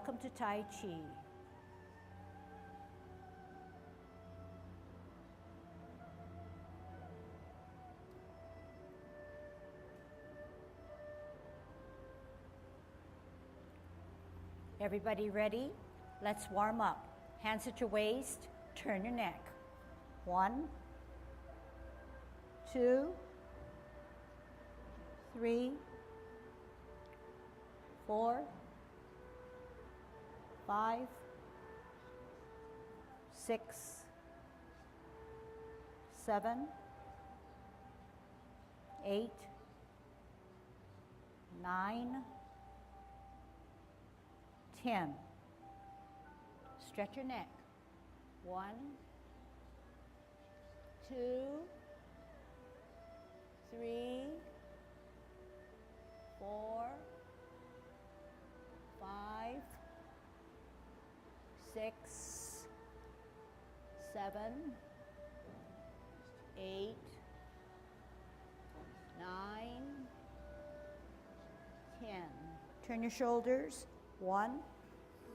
Welcome to Tai Chi. Everybody ready? Let's warm up. Hands at your waist, turn your neck. 1, 2, 3, 4, 5, 6, 7, 8, 9, 10. Stretch your neck. 1, 2, 3, 4, 5, 6, 7, 8, 9, 10. Turn your shoulders. 1,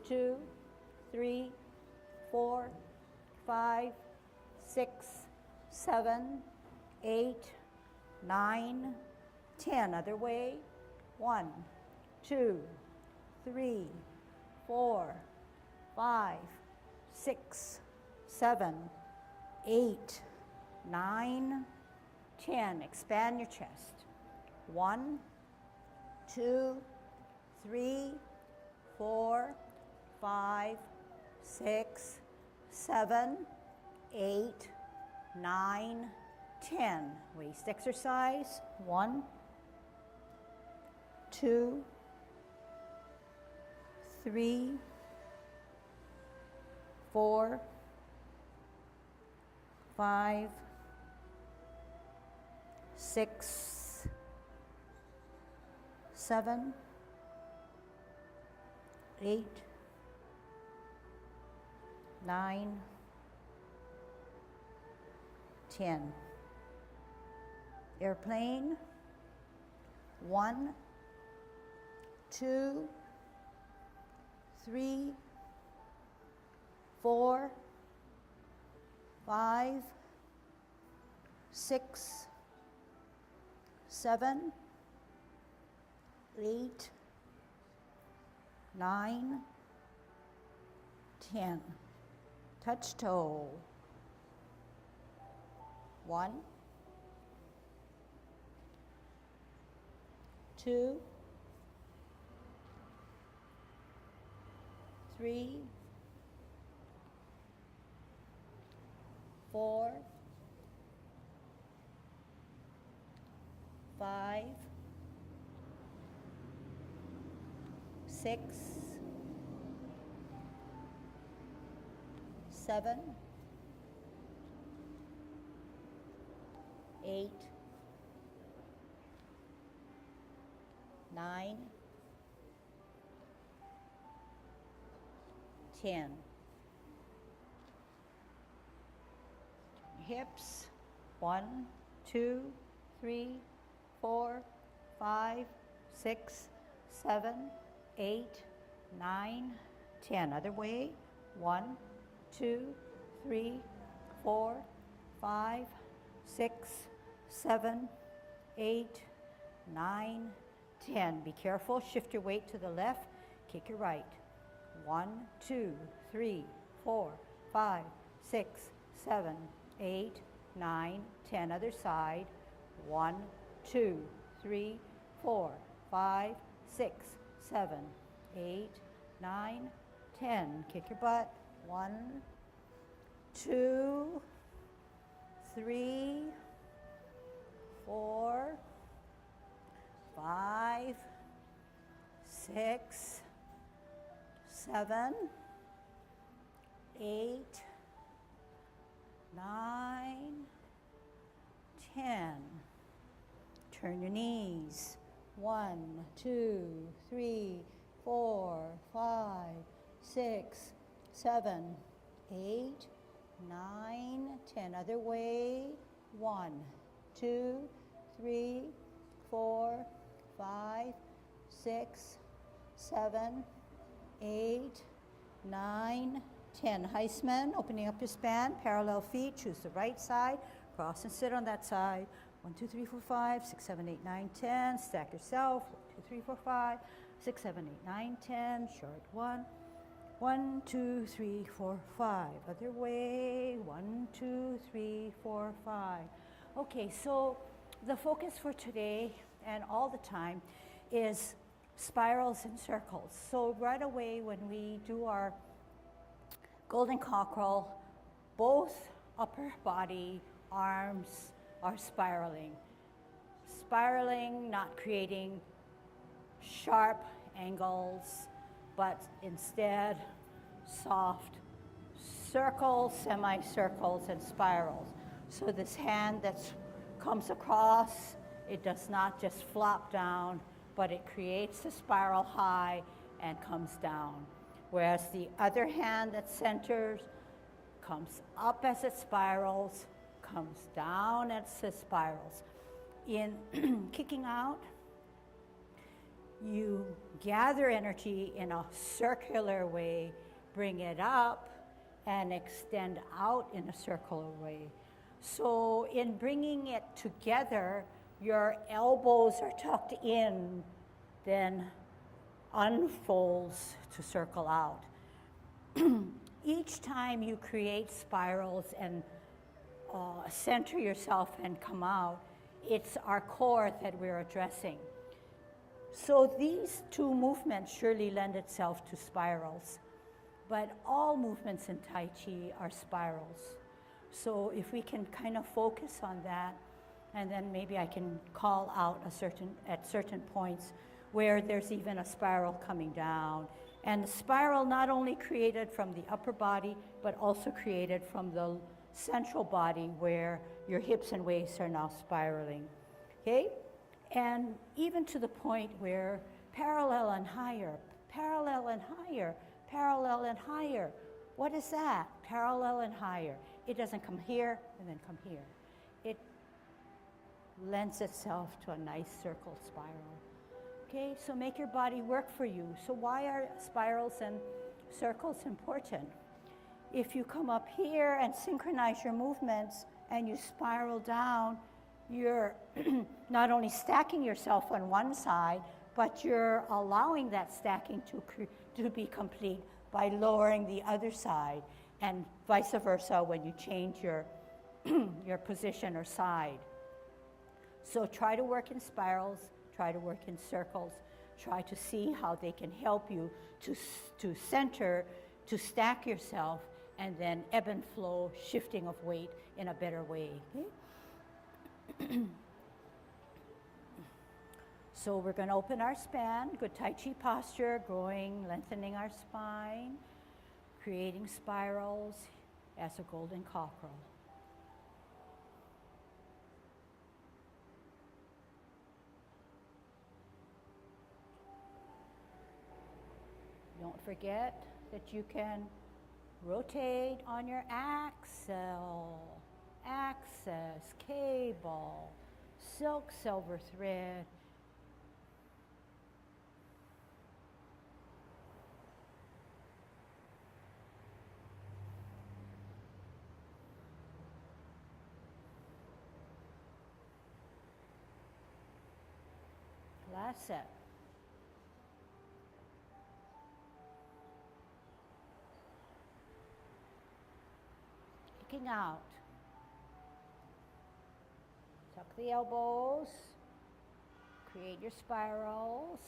2, 3, 4, 5, 6, 7, 8, 9, 10. Other way. 1, 2, 3, 4, 5, 6, 7, 8, 9, 10. Expand your chest. 1, 2, 3, 4, 5, 6, 7, 8, 9, 10. Waist exercise. 1, 2, 3, 4, 5, 6, 7, 8, 9, 10. Airplane. 1, 2, 3, 4, 5, 6, 7, 8, 9, 10. Touch toe. 1, 2, 3, 4, 5, 6, 7, 8, 9, 10. Hips. 1, 2, 3, 4, 5, 6, 7, 8, 9, 10. Other way. 1, 2, 3, 4, 5, 6, 7, 8, 9, 10. Be careful. Shift your weight to the left. Kick your right. 1, 2, 3, 4, 5, 6, 7, 8, 9, 10. Other side. 1, 2, 3, 4, 5, 6, 7, 8, 9, 10. Kick your butt. 1, 2, 3, 4, 5, 6, 7, 8, 9, 10. Turn your knees. 1, 2, 3, 4, 5, 6, 7, 8, 9, 10. Other way. 1, 2, 3, 4, 5, 6, 7, 8, 9, 10. Heisman, opening up your span, parallel feet, choose the right side, cross and sit on that side. 1, 2, 3, 4, 5, 6, 7, 8, 9, 10. Stack yourself. 1, 2, 3, 4, 5, 6, 7, 8, 9, 10. Short 1. 1, 2, 3, 4, 5. Other way. 1, 2, 3, 4, 5. Okay, so the focus for today and all the time is spirals and circles. So right away when we do our golden cockerel, both upper body, arms are spiraling. Spiraling, not creating sharp angles, but instead soft circles, semicircles, and spirals. So this hand that comes across, it does not just flop down, but it creates a spiral high and comes down. Whereas the other hand that centers comes up as it spirals, comes down as it spirals. In kicking out, you gather energy in a circular way, bring it up, and extend out in a circular way. So in bringing it together, your elbows are tucked in, then unfolds to circle out. Each time you create spirals and center yourself and come out, it's our core that we're addressing. So these two movements surely lend itself to spirals, but all movements in Tai Chi are spirals. So if we can kind of focus on that, and then maybe I can call out at certain points where there's even a spiral coming down. And the spiral not only created from the upper body, but also created from the central body where your hips and waist are now spiraling, okay? And even to the point where parallel and higher, parallel and higher, parallel and higher. What is that? Parallel and higher. It doesn't come here and then come here. It lends itself to a nice circle spiral. Okay, so make your body work for you. So why are spirals and circles important? If you come up here and synchronize your movements and you spiral down, you're not only stacking yourself on one side, but you're allowing that stacking to be complete by lowering the other side, and vice versa when you change your, your position or side. So try to work in spirals, try to work in circles, try to see how they can help you to center, to stack yourself, and then ebb and flow, shifting of weight in a better way. Okay? So we're going to open our span, good Tai Chi posture, growing, lengthening our spine, creating spirals as a golden cockerel. Don't forget that you can rotate on your axle, axis, cable, silk, silver thread. Last set. Kicking out. Tuck the elbows. Create your spirals.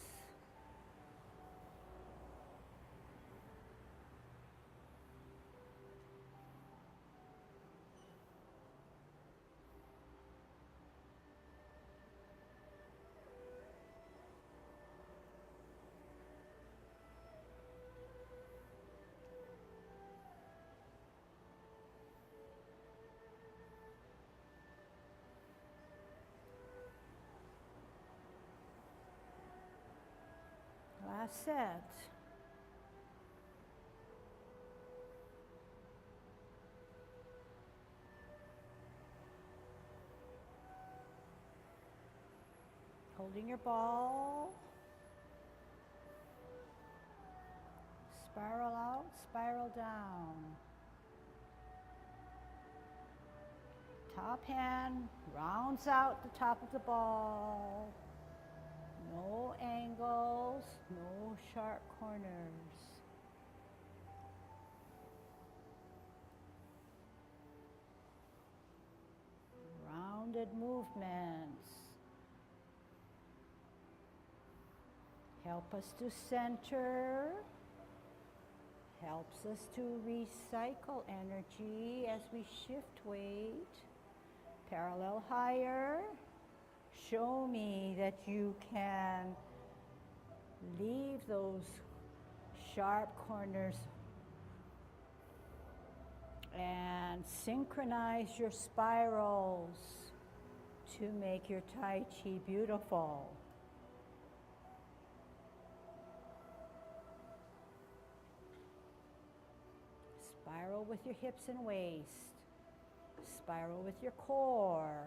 Last set. Holding your ball. Spiral out, spiral down. Top hand rounds out the top of the ball. No angles, no sharp corners. Rounded movements. Help us to center. Helps us to recycle energy as we shift weight. Parallel higher. Show me that you can leave those sharp corners and synchronize your spirals to make your Tai Chi beautiful. Spiral with your hips and waist. Spiral with your core.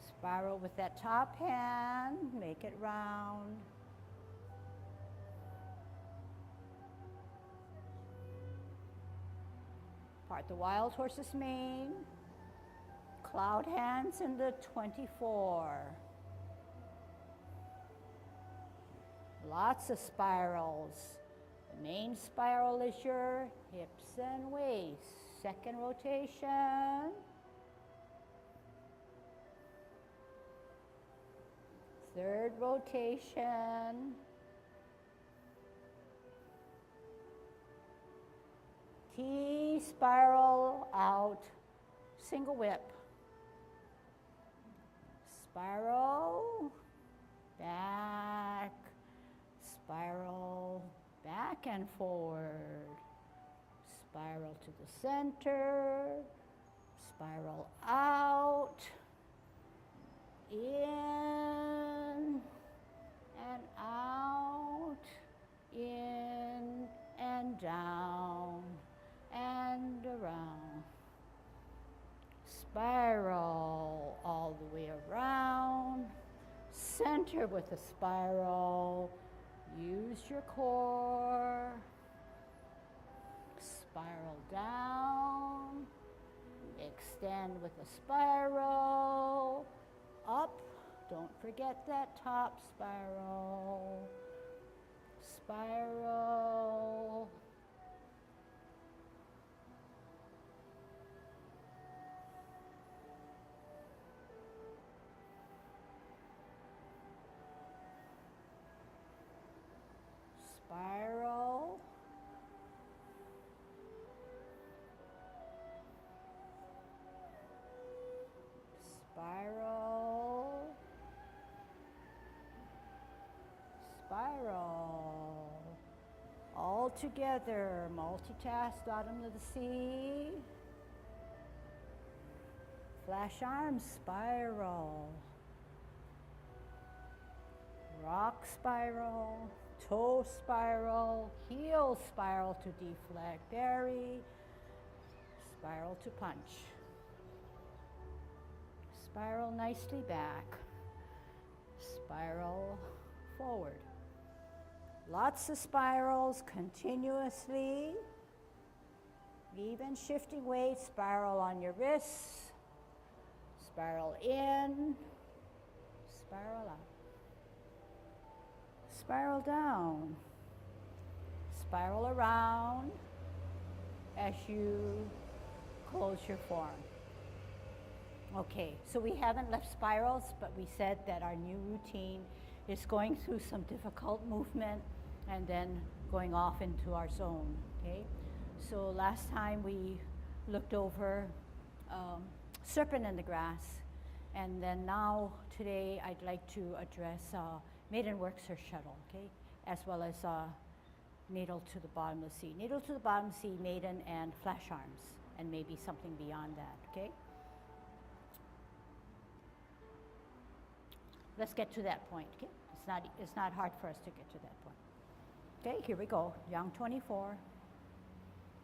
Spiral with that top hand, make it round. Part the wild horse's mane. Cloud hands in the 24. Lots of spirals. The main spiral is your hips and waist. Second rotation. Third rotation. T spiral out, single whip. Spiral, back, spiral, back and forward. Spiral to the center, spiral out, in and out, in and down and around. Spiral all the way around. Center with a spiral. Use your core. Spiral down. Extend with a spiral. Up. Don't forget that top spiral. Spiral. Spiral. Spiral. Spiral. All together, multitask, bottom of the sea. Flash arms, spiral. Rock spiral. Toe spiral, heel spiral to deflect, berry, spiral to punch. Spiral nicely back, spiral forward. Lots of spirals continuously, even shifting weight, spiral on your wrists, spiral in, spiral out. Spiral down, spiral around as you close your form. Okay, so we haven't left spirals, but we said that our new routine is going through some difficult movement and then going off into our zone, okay? So last time we looked over serpent in the grass, and then now today I'd like to address maiden works her shuttle, okay? As well as needle to the bottom of the sea. Needle to the bottom of the sea, maiden, and flash arms, and maybe something beyond that, okay? Let's get to that point, okay? It's not hard for us to get to that point. Okay, here we go, Yang 24.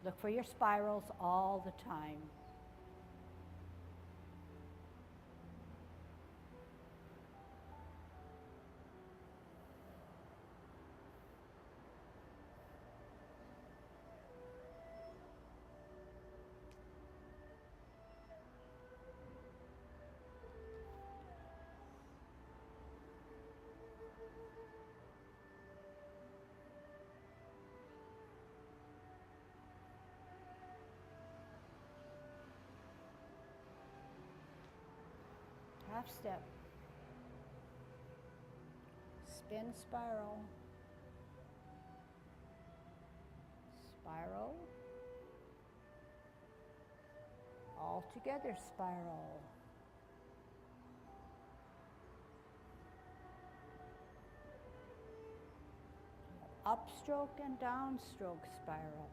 Look for your spirals all the time. half step, spin spiral, spiral, all together spiral. Upstroke and downstroke spiral.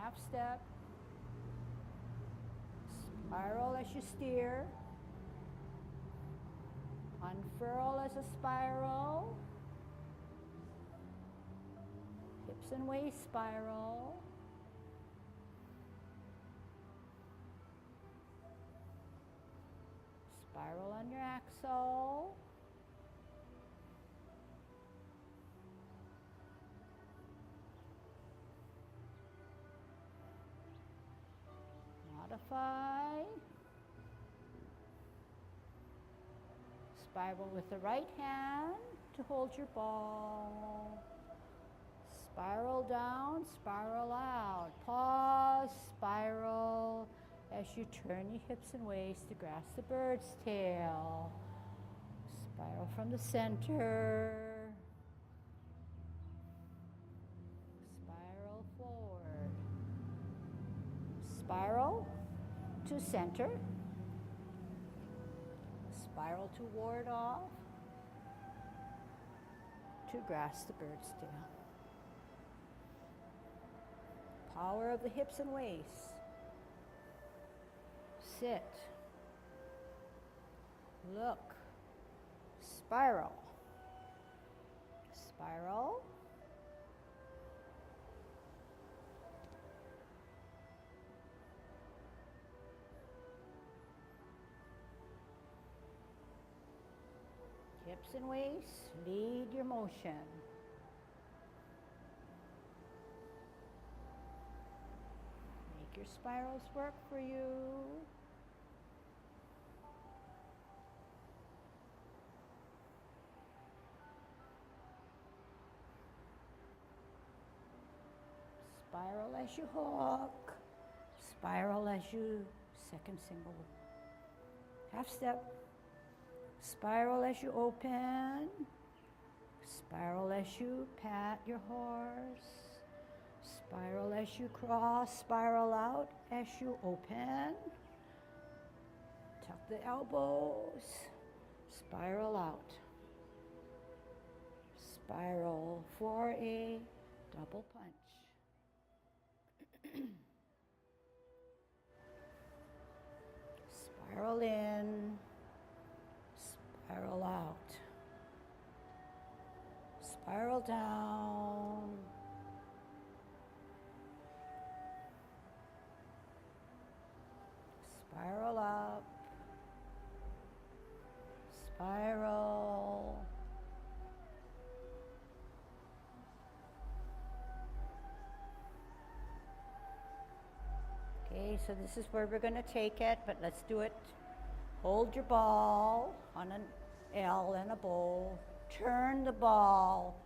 Half step, spiral as you steer, unfurl as a spiral, hips and waist spiral, spiral on your axle, modify, spiral with the right hand to hold your ball, spiral down, spiral out, pause, spiral as you turn your hips and waist to grasp the bird's tail, spiral from the center, spiral forward, spiral to center, spiral to ward off, to grasp the bird's tail. Power of the hips and waist. Sit. Look. Spiral. Spiral. Hips and waist, lead your motion. Make your spirals work for you. Spiral as you hook. Spiral as you second single. Half step. Spiral as you open. Spiral as you pat your horse. Spiral as you cross. Spiral out as you open. Tuck the elbows. Spiral out. Spiral for a double punch. Spiral in. Spiral out. Spiral down. Spiral up. Spiral. Okay, so this is where we're going to take it, but let's do it. Hold your ball on an L and a bowl. Turn the ball.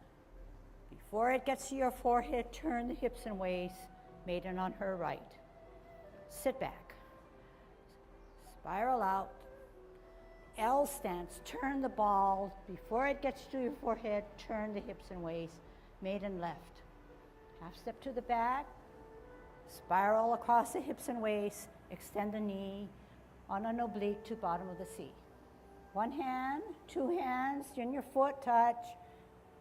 Before it gets to your forehead, turn the hips and waist. Maiden on her right. Sit back. Spiral out. L stance. Turn the ball. Before it gets to your forehead, turn the hips and waist. Maiden left. Half step to the back. Spiral across the hips and waist. Extend the knee on an oblique to bottom of the seat. One hand, two hands, in your foot touch,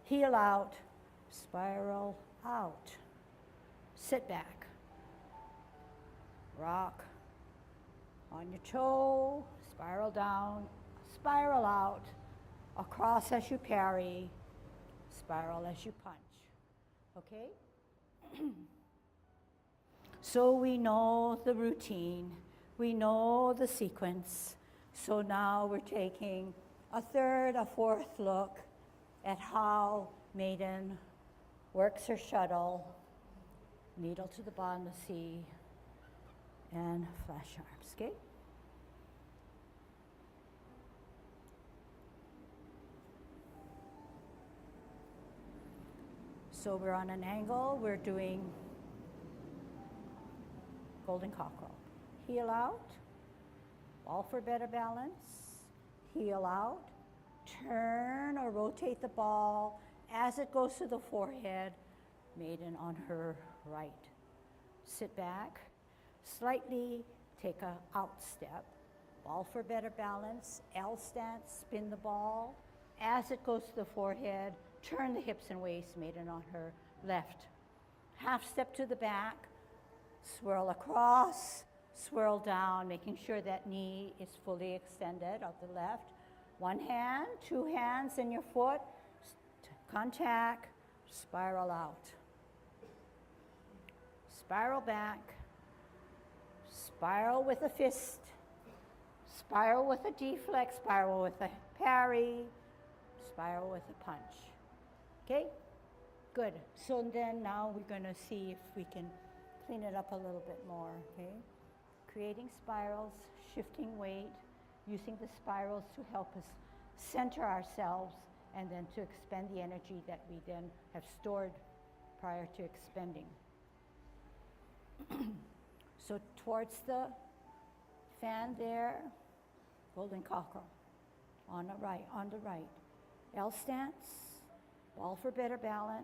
heel out, spiral out. Sit back. Rock on your toe, spiral down, spiral out, across as you parry, spiral as you punch. Okay? So we know the routine. We know the sequence. So now we're taking a third, a fourth look at how Maiden works her shuttle, needle to the bottom of the sea, and flash arms, okay? So we're on an angle, we're doing golden cockerel. Heel out, ball for better balance, heel out, turn or rotate the ball as it goes to the forehead, maiden on her right. Sit back, slightly take a out step, ball for better balance, L stance, spin the ball. As it goes to the forehead, turn the hips and waist, maiden on her left. Half step to the back, swirl across, swirl down, making sure that knee is fully extended of the left. One hand, two hands in your foot, contact, spiral out. Spiral back, spiral with a fist, spiral with a deflect, spiral with a parry, spiral with a punch. Okay? Good. So then now we're going to see if we can clean it up a little bit more, okay? Creating spirals, shifting weight, using the spirals to help us center ourselves and then to expend the energy that we then have stored prior to expending. So towards the fan there, golden cockerel. On the right. L stance, ball for better balance.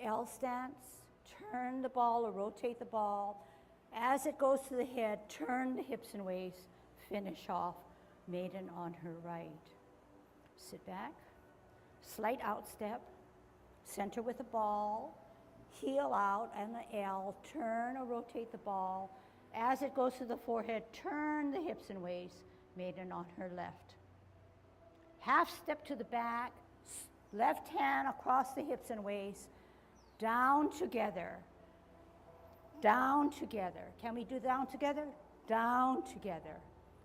L stance, turn the ball or rotate the ball. As it goes to the head, turn the hips and waist, finish off, maiden on her right. Sit back, slight out step, center with the ball, heel out and the L, turn or rotate the ball. As it goes to the forehead, turn the hips and waist, maiden on her left. Half step to the back, left hand across the hips and waist, down together. Down together. Can we do down together? Down together.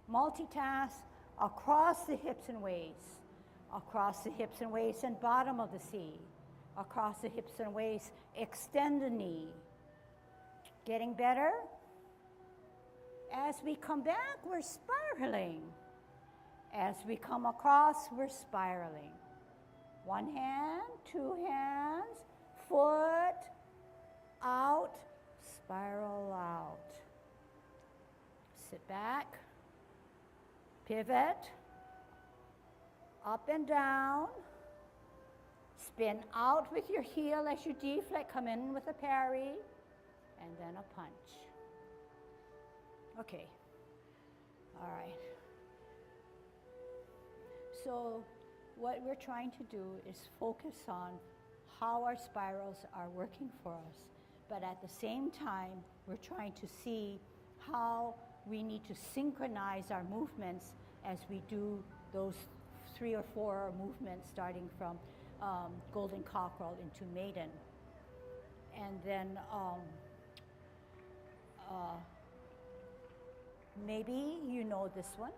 Multitask across the hips and waist. Across the hips and waist and bottom of the C. Across the hips and waist, extend the knee. Getting better? As we come back, we're spiraling. As we come across, we're spiraling. One hand, two hands, foot, out, spiral out. Sit back, pivot, up and down, spin out with your heel as you deflect, come in with a parry, and then a punch. Okay, all right. So what we're trying to do is focus on how our spirals are working for us, but at the same time, we're trying to see how we need to synchronize our movements as we do those 3 or 4 movements starting from golden cockerel into maiden. And then maybe you know this one,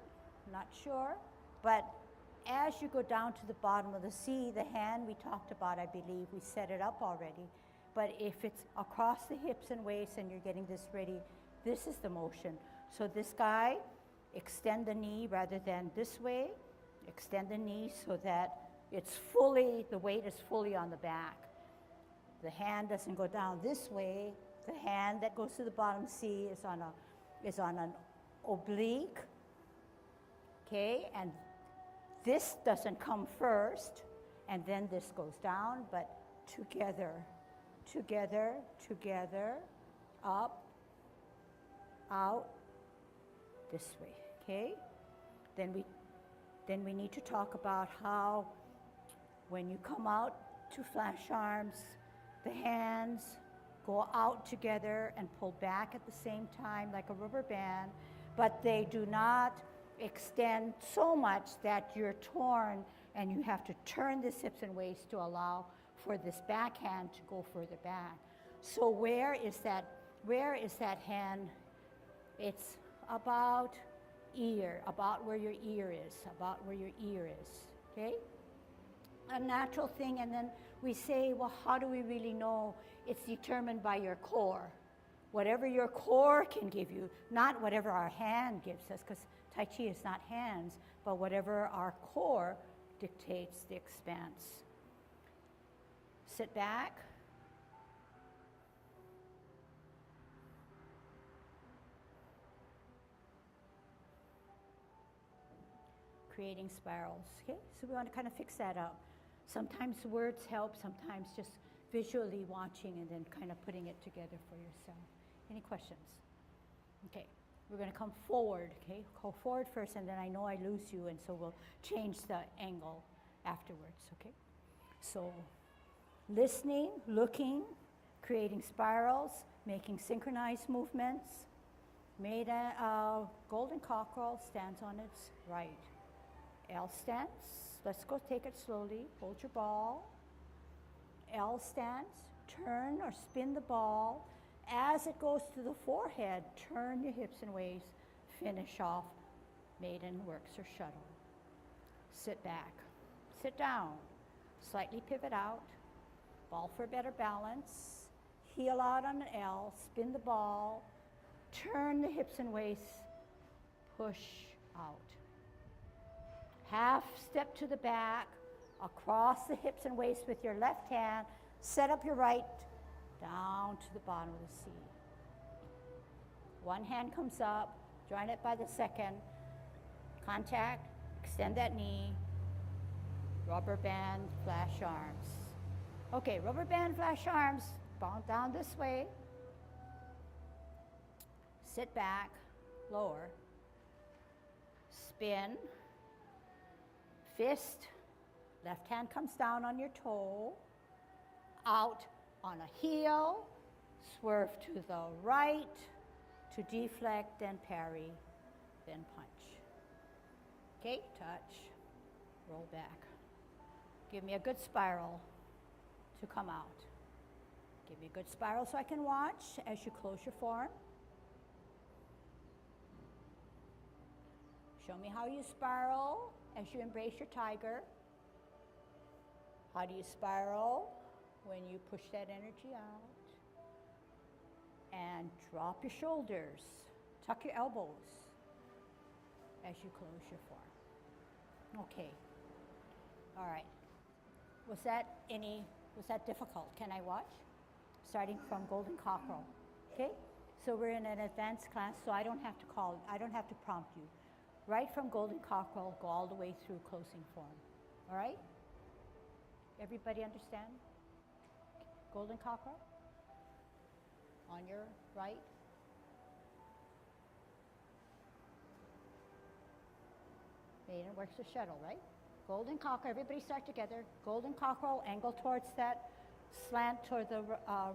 not sure, but as you go down to the bottom of the C, the hand we talked about, I believe we set it up already, but if it's across the hips and waist and you're getting this ready, this is the motion. So this guy, extend the knee rather than this way, extend the knee so that it's fully, the weight is fully on the back. The hand doesn't go down this way. The hand that goes to the bottom C is on an oblique, okay? And this doesn't come first, and then this goes down, but together, together, together, up, out, this way, okay? Then we need to talk about how when you come out to flash arms, the hands go out together and pull back at the same time like a rubber band, but they do not extend so much that you're torn and you have to turn the hips and waist to allow for this backhand to go further back. So where is that hand? It's about ear, about where your ear is, okay? A natural thing, and then we say, well, how do we really know? It's determined by your core. Whatever your core can give you, not whatever our hand gives us, because Tai Chi is not hands, but whatever our core dictates the expanse. Sit back. creating spirals. Okay, so we want to kind of fix that up. Sometimes words help, sometimes just visually watching and then kind of putting it together for yourself. Any questions? Okay, we're going to come forward, okay? Go forward first, and then I know I lose you, and so we'll change the angle afterwards, okay? So listening, looking, creating spirals, making synchronized movements. Golden cockerel stands on its right. L stance. Let's go take it slowly. Hold your ball. L stance. Turn or spin the ball. As it goes to the forehead, turn your hips and waist. Finish off maiden works or shuttle. Sit back. Sit down. Slightly pivot out. Ball for better balance. Heel out on an L. Spin the ball. Turn the hips and waist. Push out. Half step to the back, across the hips and waist with your left hand. Set up your right, down to the bottom of the seat. One hand comes up, join it by the second. Contact, extend that knee. Rubber band, flash arms. Okay, rubber band, flash arms, bound down this way. Sit back, lower. Spin. Fist, left hand comes down on your toe, out on a heel, swerve to the right to deflect, then parry, then punch. Okay, touch, roll back. Give me a good spiral to come out. Give me a good spiral so I can watch as you close your forearm. Show me how you spiral as you embrace your tiger. How do you spiral when you push that energy out? And drop your shoulders. Tuck your elbows as you close your forearm. Okay. All right. Was that difficult? Can I watch? Starting from golden cockerel. Okay? So we're in an advanced class, so I don't have to prompt you. Right from golden cockerel, go all the way through closing form. All right? Everybody understand? Golden cockerel? On your right. Maiden works the shuttle, right? Golden cockerel, everybody start together. Golden cockerel, angle towards that slant toward the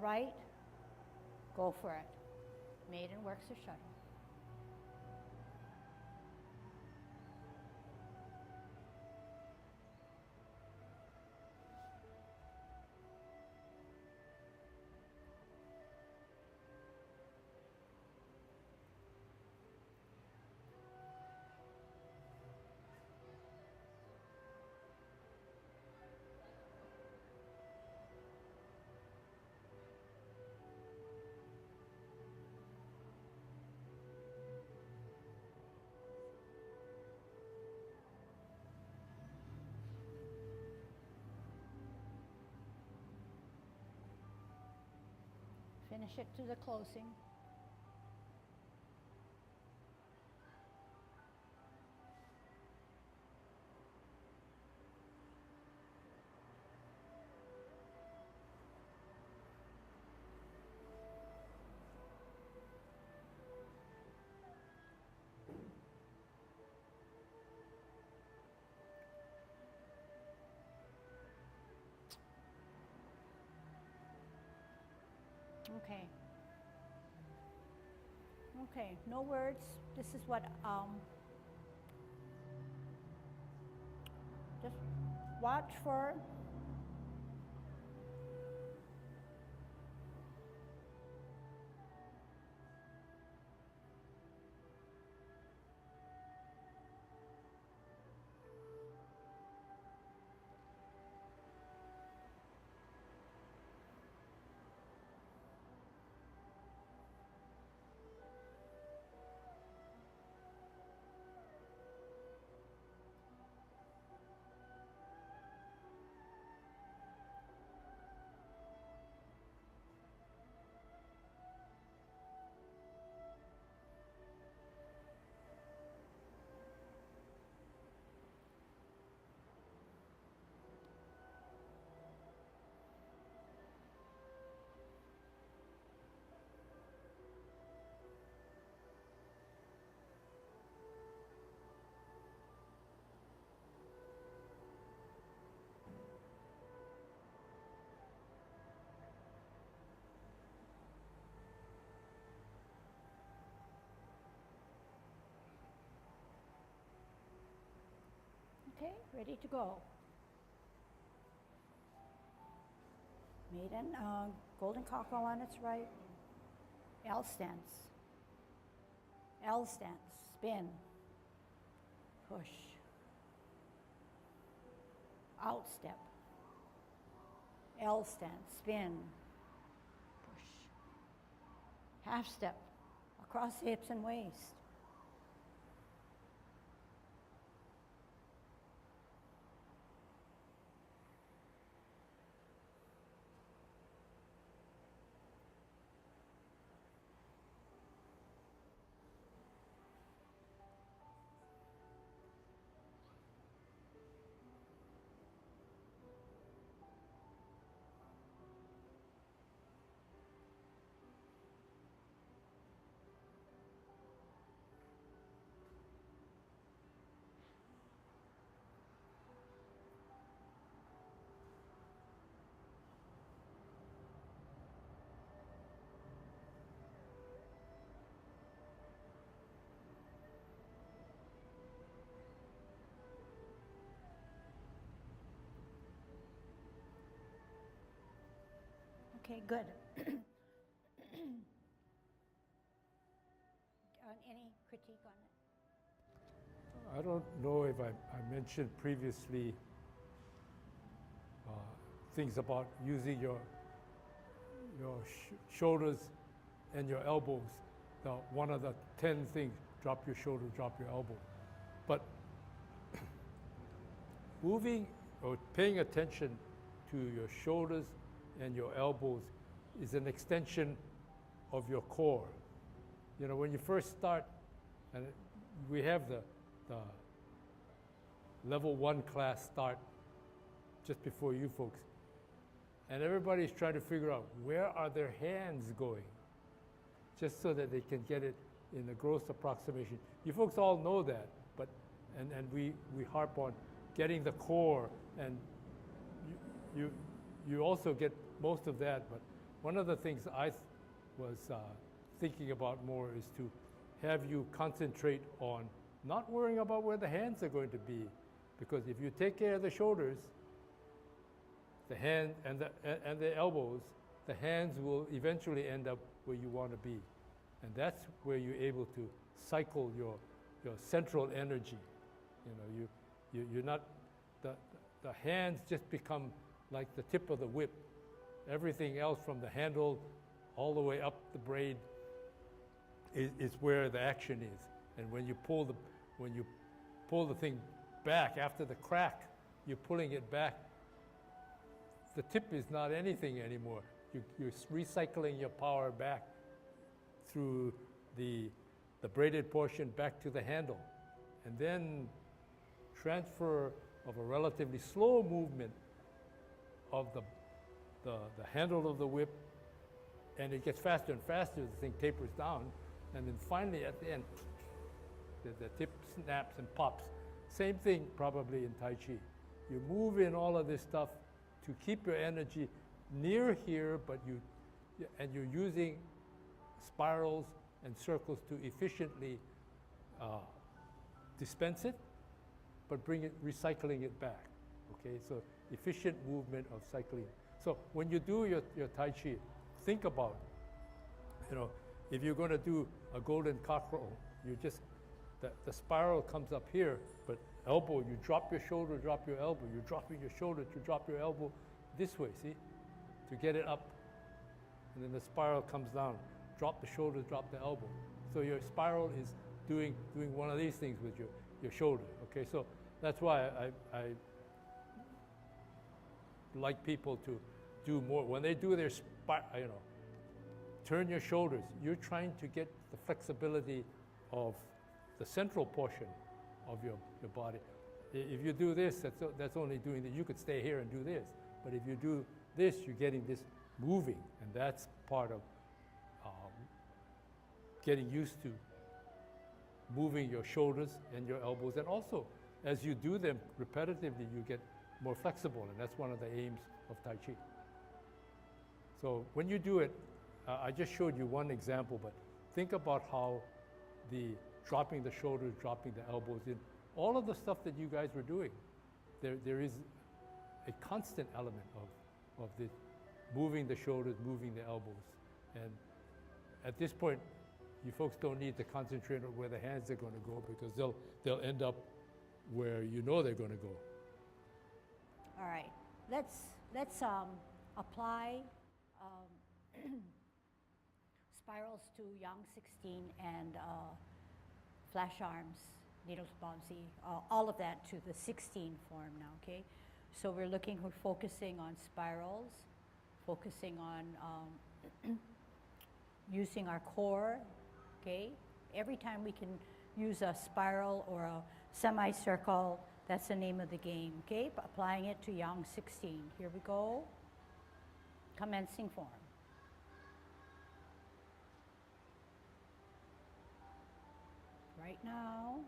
right. Go for it. Maiden works the shuttle. Finish it to the closing. Okay. Okay, no words. This is what, just watch for Okay, ready to go. Maiden, golden cockerel on its right. L stance. L stance, spin. Push. Out step. L stance, spin. Push. Half step across the hips and waist. Okay, good. Any critique on it? I don't know if I mentioned previously things about using your shoulders and your elbows. One of the 10 things, drop your shoulder, drop your elbow. But moving or paying attention to your shoulders and your elbows is an extension of your core. You know, when you first start, and we have the level 1 class start just before you folks, and everybody's trying to figure out where are their hands going, just so that they can get it in a gross approximation. You folks all know that, but and we harp on getting the core, and you also get most of that. But one of the things I was thinking about more is to have you concentrate on not worrying about where the hands are going to be, because if you take care of the shoulders, the hand and the elbows, the hands will eventually end up where you want to be, and that's where you're able to cycle your central energy. You know, you're not the hands just become like the tip of the whip. Everything else from the handle all the way up the braid is where the action is. And when you pull the thing back after the crack, you're pulling it back. The tip is not anything anymore. You're recycling your power back through the braided portion back to the handle, and then transfer of a relatively slow movement of the handle of the whip, and it gets faster and faster as the thing tapers down, and then finally at the end, the tip snaps and pops. Same thing probably in Tai Chi. You move in all of this stuff to keep your energy near here, but you're using spirals and circles to efficiently dispense it, but recycling it back. Okay, so efficient movement of cycling. So when you do your Tai Chi, think about, you know, if you're going to do a golden cockerel, you just, the spiral comes up here, but elbow, you drop your shoulder, drop your elbow. You're dropping your shoulder to drop your elbow this way, see? To get it up. And then the spiral comes down. Drop the shoulder, drop the elbow. So your spiral is doing one of these things with your shoulder, okay? So that's why I like people to do more. When they do their turn your shoulders, you're trying to get the flexibility of the central portion of your body. If you do this, that's only doing that. You could stay here and do this. But if you do this, you're getting this moving, and that's part of getting used to moving your shoulders and your elbows. And also, as you do them repetitively, you get more flexible, and that's one of the aims of Tai Chi. So when you do it, I just showed you one example, but think about how the dropping the shoulders, dropping the elbows in all of the stuff that you guys were doing, there is a constant element of the moving the shoulders, moving the elbows. And at this point, you folks don't need to concentrate on where the hands are going to go, because they'll end up where you know they're going to go. All right, let's apply spirals to yang 16 and flash arms, needles bouncy, all of that to the 16 form now, okay? So we're focusing on spirals, focusing on using our core, okay? Every time we can use a spiral or a semicircle, that's the name of the game, okay? Applying it to yang 16. Here we go. Commencing form. Right now.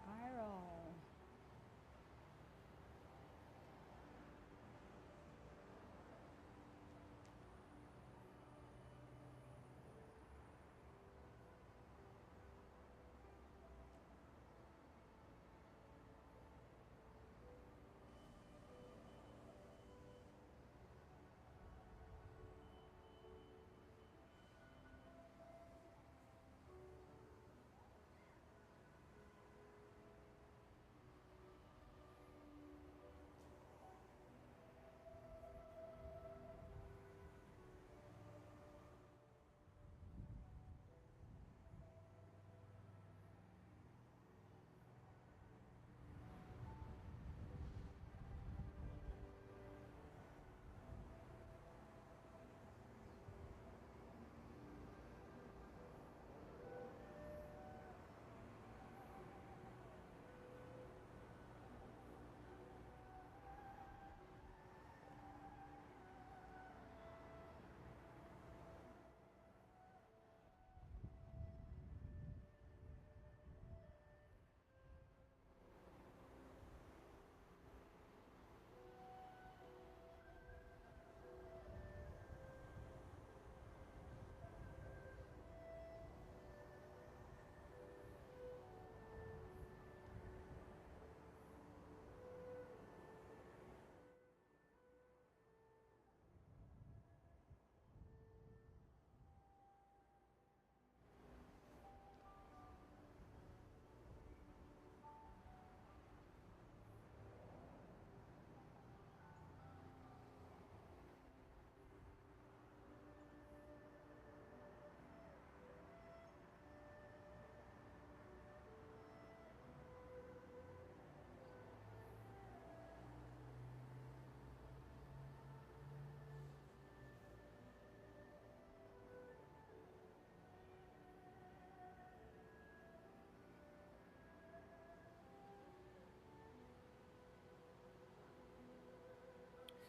Spiral.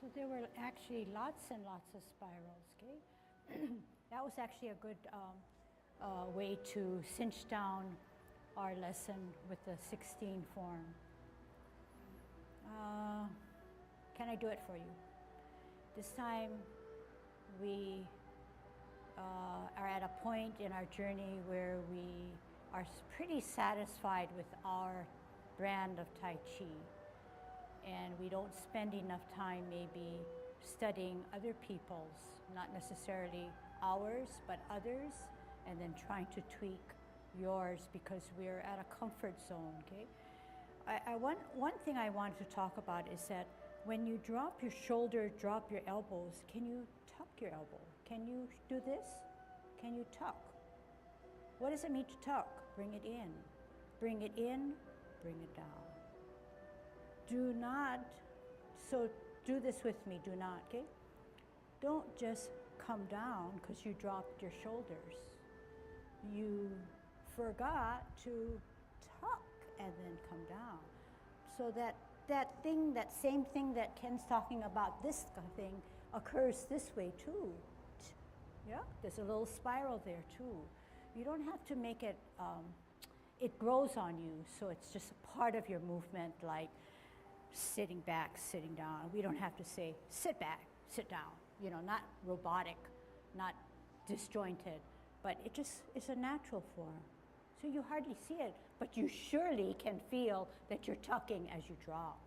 So there were actually lots and lots of spirals, okay? That was actually a good way to cinch down our lesson with the 16 form. Can I do it for you? This time we are at a point in our journey where we are pretty satisfied with our brand of Tai Chi. And we don't spend enough time maybe studying other people's, not necessarily ours, but others, and then trying to tweak yours because we're at a comfort zone, okay? One thing I wanted to talk about is that when you drop your shoulder, drop your elbows, can you tuck your elbow? Can you do this? Can you tuck? What does it mean to tuck? Bring it in. Bring it in, bring it down. Do not, so do this with me, do not, okay? Don't just come down because you dropped your shoulders. You forgot to tuck and then come down. So that same thing that Ken's talking about, this thing, occurs this way too. Yeah, there's a little spiral there too. You don't have to make it, it grows on you, so it's just a part of your movement, like sitting back, sitting down. We don't have to say, sit back, sit down, you know, not robotic, not disjointed, but it just is a natural form. So you hardly see it, but you surely can feel that you're tucking as you drop,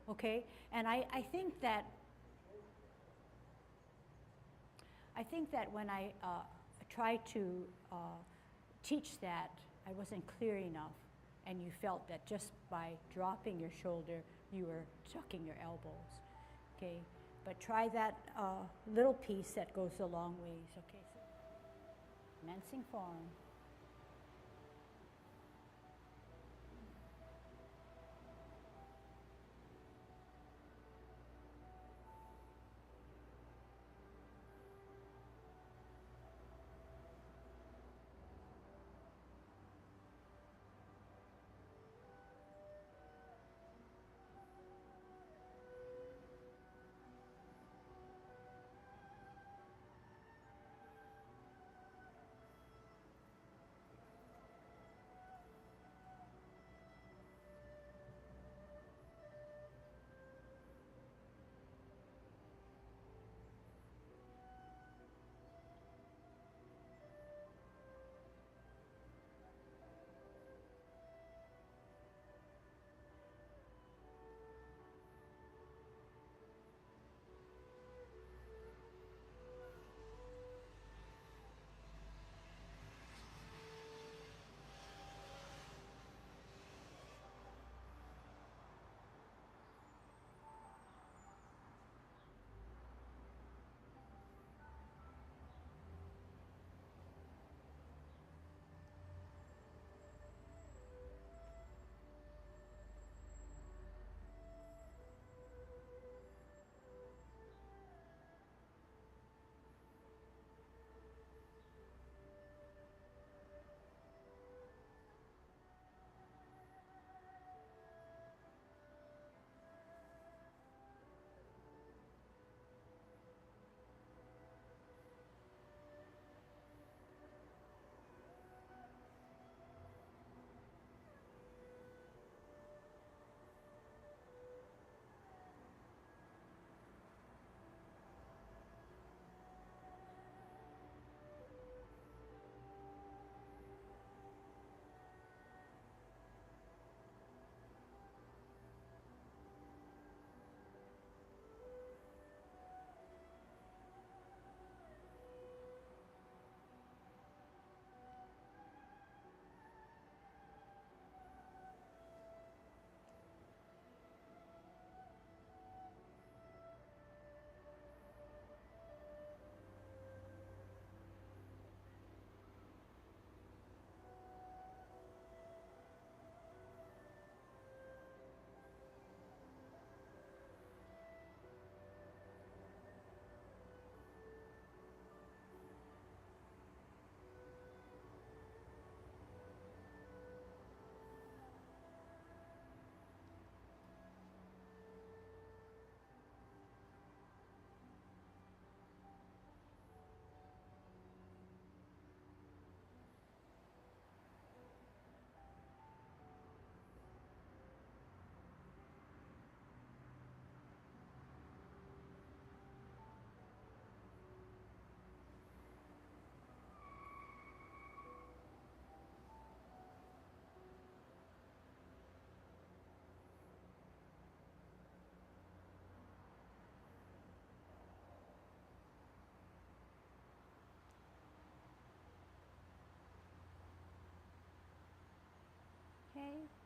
okay? And I think that when I tried to teach that, I wasn't clear enough, and you felt that just by dropping your shoulder, you were tucking your elbows, okay? But try that little piece that goes a long ways, okay? So, commencing form.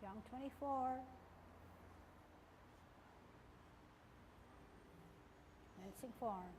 young 24. Menacing form.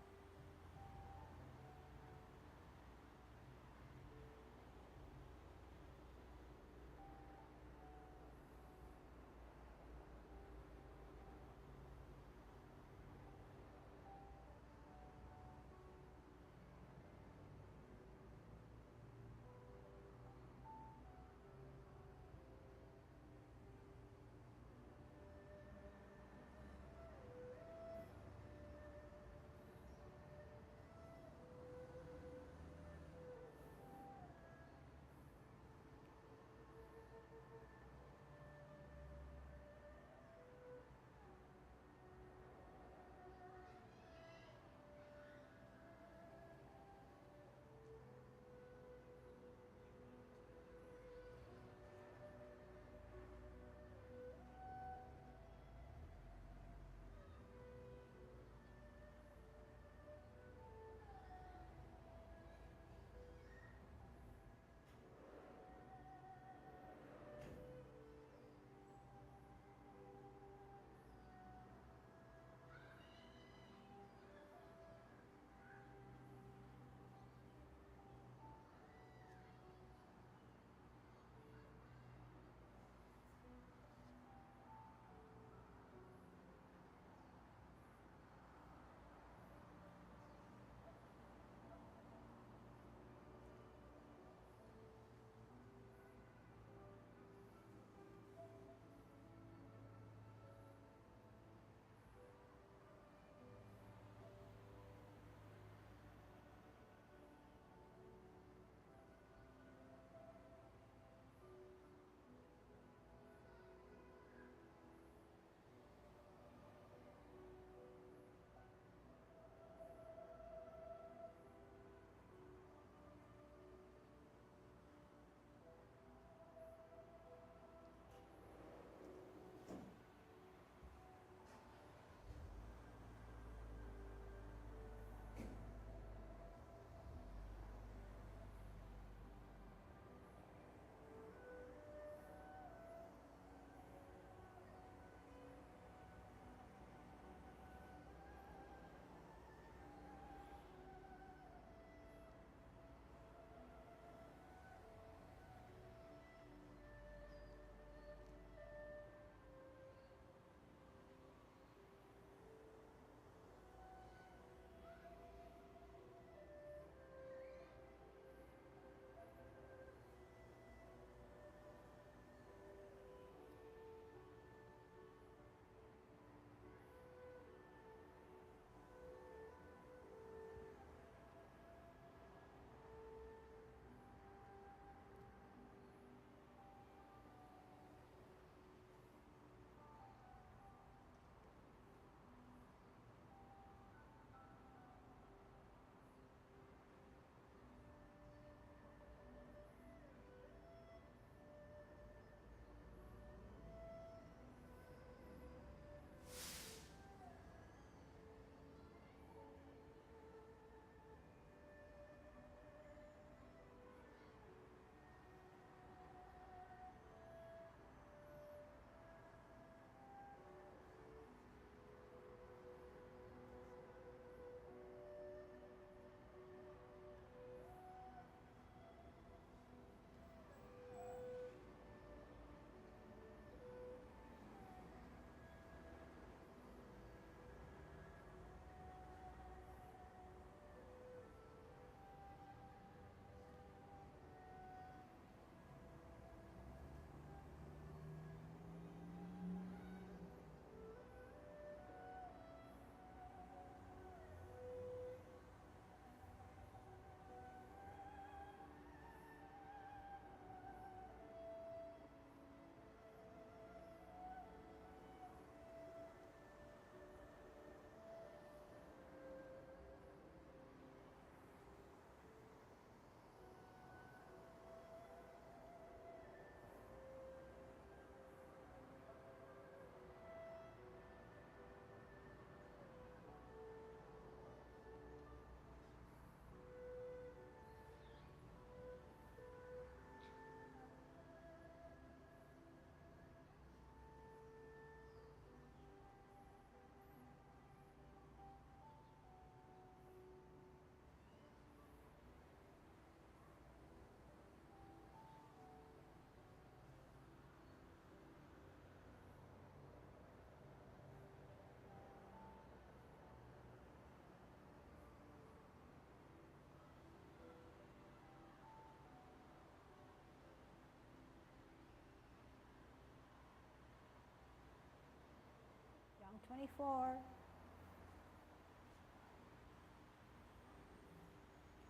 24.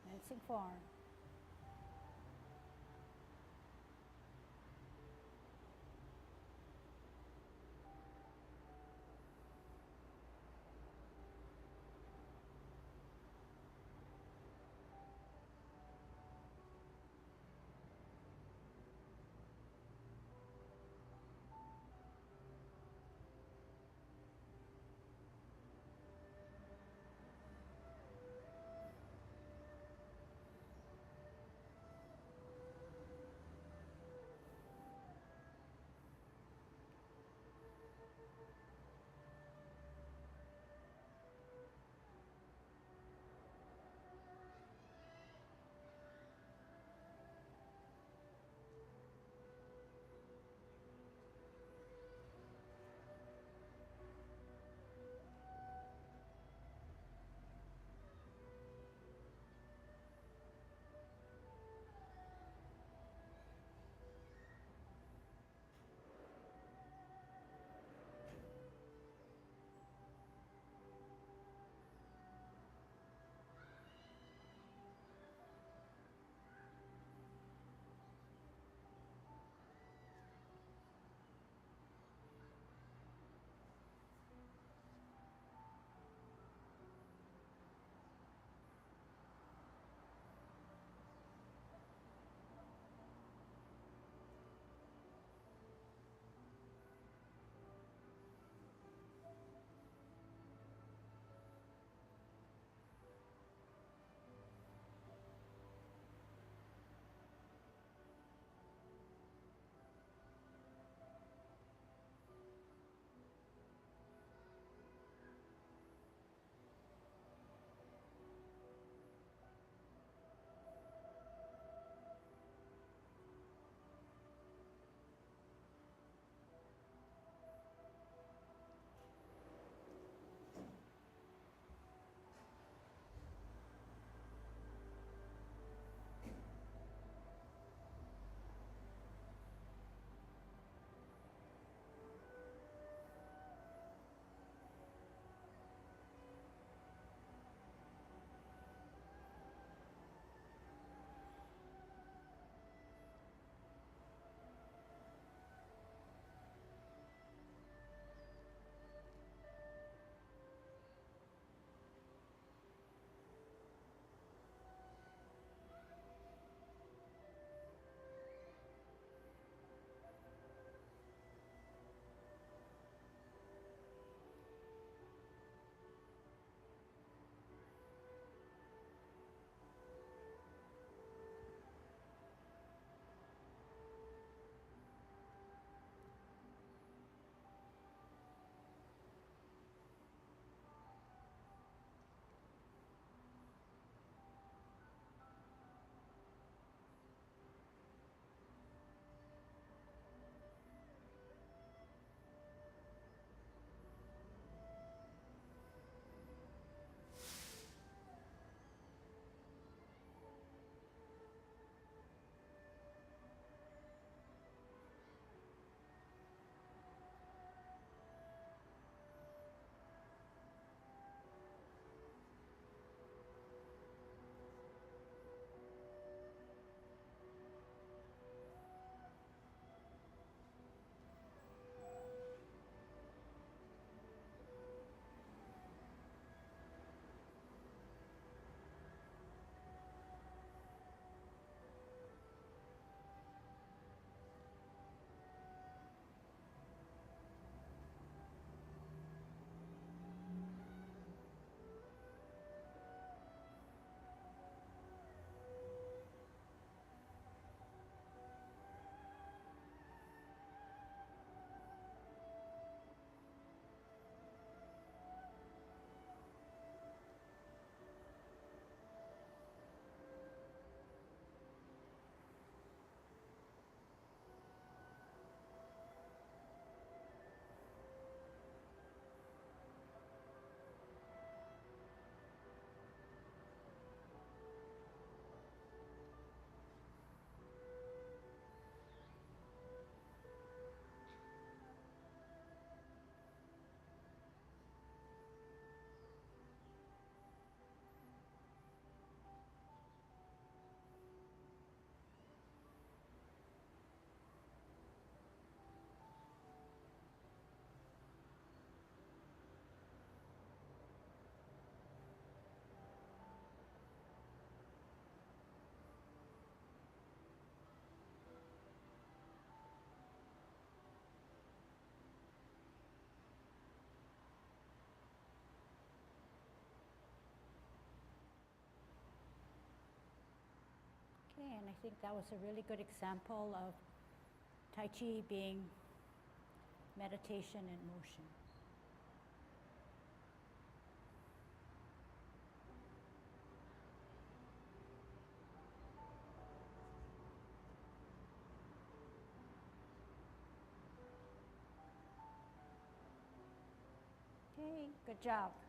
Commencing form. think that was a really good example of Tai Chi being meditation in motion. Okay, good job.